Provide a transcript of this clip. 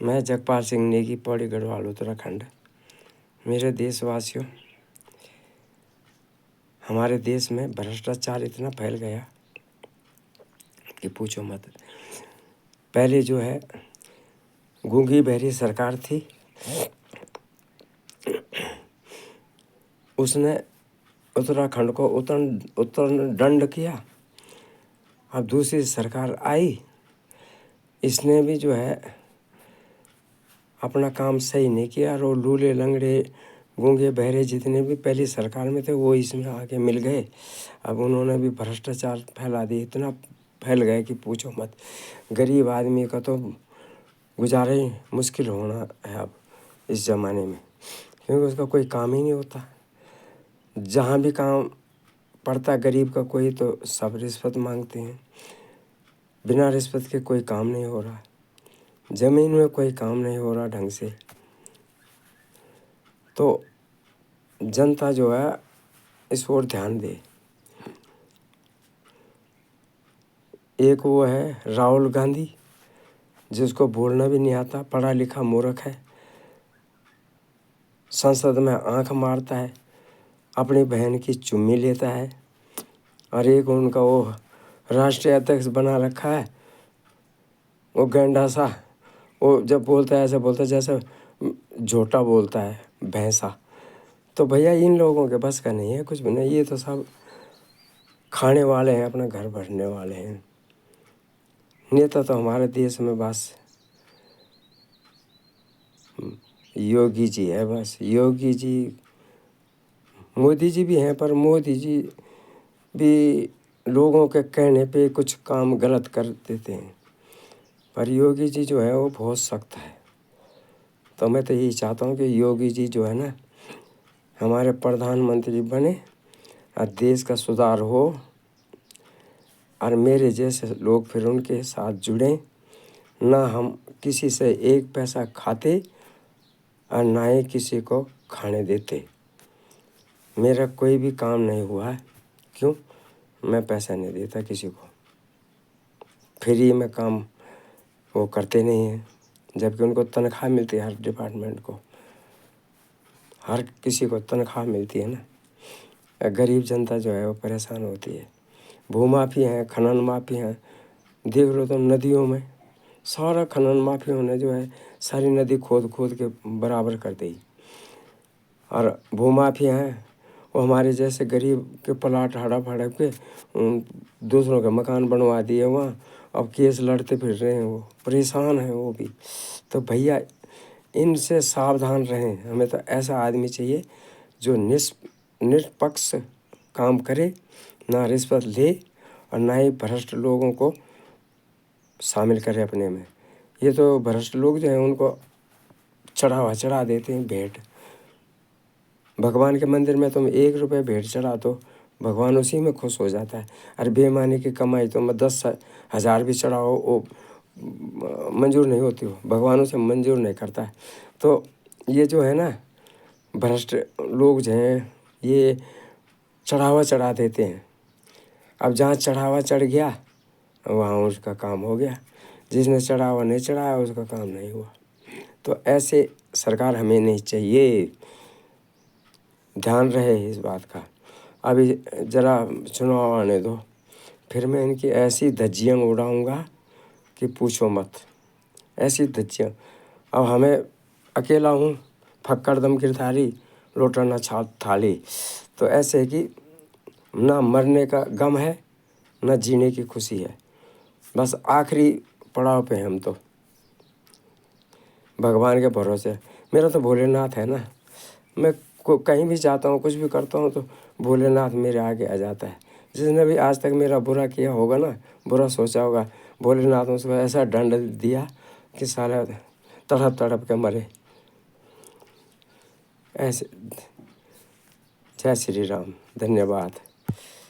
मैं जगपाल सिंह नेगी, पौड़ी गढ़वाल, उत्तराखंड। मेरे देशवासियों, हमारे देश में भ्रष्टाचार इतना फैल गया कि पूछो मत। पहले जो है गूंगी बहरी सरकार थी, उसने उत्तराखंड को उत्तरदंड किया। अब दूसरी सरकार आई, इसने भी जो है अपना काम सही नहीं किया और लूले लंगड़े गूंगे बहरे जितने भी पहली सरकार में थे वो इसमें आके मिल गए। अब उन्होंने भी भ्रष्टाचार फैला दिया, इतना फैल गया कि पूछो मत। गरीब आदमी का तो गुजारा ही मुश्किल होना है अब इस ज़माने में, क्योंकि उसका कोई काम ही नहीं होता। जहाँ भी काम पड़ता गरीब का कोई तो सब रिश्वत मांगते हैं। बिना रिश्वत के कोई काम नहीं हो रहा, ज़मीन में कोई काम नहीं हो रहा ढंग से। तो जनता जो है इस ओर ध्यान दे। एक वो है राहुल गांधी, जिसको बोलना भी नहीं आता, पढ़ा लिखा मूर्ख है, संसद में आंख मारता है, अपनी बहन की चुम्मी लेता है। और एक उनका वो राष्ट्रीय अध्यक्ष बना रखा है, वो गैंडा सा, वो जब बोलता है ऐसे बोलता है जैसे झोटा बोलता है, भैंसा। तो भैया इन लोगों के बस का नहीं है कुछ भी नहीं, ये तो सब खाने वाले हैं, अपना घर भरने वाले हैं। नेता तो हमारे देश में बस योगी जी है, बस योगी जी। मोदी जी भी हैं, पर मोदी जी भी लोगों के कहने पे कुछ काम गलत कर देते हैं, पर योगी जी जो है वो बहुत सख्त है। तो मैं तो यही चाहता हूँ कि योगी जी जो है ना हमारे प्रधानमंत्री बने और देश का सुधार हो, और मेरे जैसे लोग फिर उनके साथ जुड़ें। ना हम किसी से एक पैसा खाते और ना ही किसी को खाने देते। मेरा कोई भी काम नहीं हुआ है, क्यों? मैं पैसा नहीं देता किसी को, फ्री में काम वो करते नहीं हैं, जबकि उनको तनख्वाह मिलती है। हर डिपार्टमेंट को, हर किसी को तनख्वाह मिलती है ना। गरीब जनता जो है वो परेशान होती है। भूमाफी हैं, खनन माफी हैं, देख लो तो नदियों में सारा खनन माफियों ने जो है सारी नदी खोद खोद के बराबर कर दी। और भूमाफिया हैं वो हमारे जैसे गरीब के प्लाट हड़प हड़प के दूसरों के मकान बनवा दिए वहाँ। अब केस लड़ते फिर रहे हैं, वो परेशान हैं वो भी। तो भैया इनसे सावधान रहें। हमें तो ऐसा आदमी चाहिए जो निष्पक्ष काम करे, ना रिश्वत ले और ना ही भ्रष्ट लोगों को शामिल करे अपने में। ये तो भ्रष्ट लोग जो हैं उनको चढ़ा देते हैं भेंट। भगवान के मंदिर में तुम 1 रुपये भेंट चढ़ा दो, भगवान उसी में खुश हो जाता है। अरे बेईमानी की कमाई तो 10,000 भी चढ़ाओ वो मंजूर नहीं होती, हो भगवान उसे मंजूर नहीं करता है। तो ये जो है ना भ्रष्ट लोग जो हैं ये चढ़ावा चढ़ा देते हैं। अब जहाँ चढ़ावा चढ़ गया वहाँ उसका काम हो गया, जिसने चढ़ावा नहीं चढ़ाया उसका काम नहीं हुआ। तो ऐसे सरकार हमें नहीं चाहिए, ध्यान रहे इस बात का। अभी ज़रा चुनाव आने दो, फिर मैं इनकी ऐसी धज्जियाँ उड़ाऊँगा कि पूछो मत, ऐसी धज्जियाँ। अब हमें अकेला हूँ, फक्कड़ दम गिरधारी, लोटा ना छाप थाली। तो ऐसे कि ना मरने का गम है ना जीने की खुशी है, बस आखिरी पड़ाव पे हैं हम तो भगवान के भरोसे। मेरा तो भोलेनाथ है ना, मैं कहीं भी जाता हूँ कुछ भी करता हूँ तो भोलेनाथ मेरे आगे आ जाता है। जिसने भी आज तक मेरा बुरा किया होगा ना, बुरा सोचा होगा, भोलेनाथ ने उसको ऐसा दंड दिया कि साला तड़प तड़प के मरे। ऐसे। जय श्री राम, धन्यवाद।